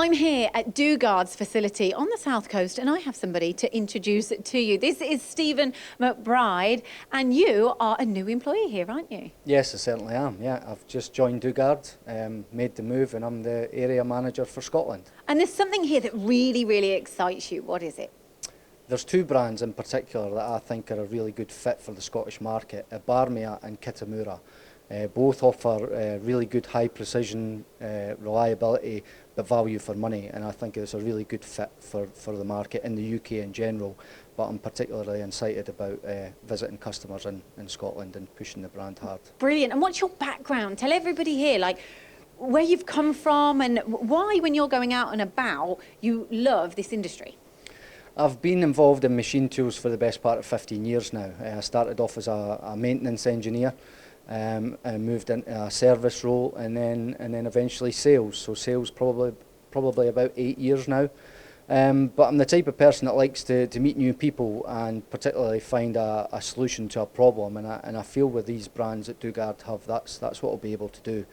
I'm here at DUGARD's facility on the south coast, and I have somebody to introduce to you. This is Stephen McBride, and you are a new employee here, aren't you? Yes, I certainly am. Yeah, I've just joined DUGARD, made the move, and I'm the area manager for Scotland. And there's something here that really, really excites you. What is it? There's two brands in particular that I think are a really good fit for the Scottish market, IBARMIA and KITAMURA. Both offer really good high precision, reliability, but value for money, and I think it's a really good fit for the market in the UK in general, but I'm particularly excited about visiting customers in Scotland and pushing the brand hard. Brilliant. And what's your background? Tell everybody here, like, where you've come from and why, when you're going out and about, you love this industry. I've been involved in machine tools for the best part of 15 years now. I started off as a maintenance engineer, and moved into a service role, and then eventually sales. So sales probably about 8 years now. But I'm the type of person that likes to meet new people and particularly find a solution to a problem. And I feel with these brands that DUGARD have, that's what I'll be able to do.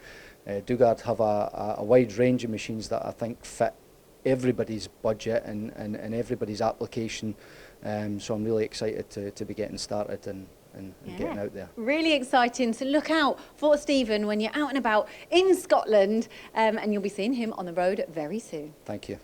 DUGARD have a wide range of machines that I think fit everybody's budget and everybody's application. So I'm really excited to be getting started and getting out there. Really exciting. So look out for Stephen when you're out and about in Scotland, and you'll be seeing him on the road very soon. Thank you.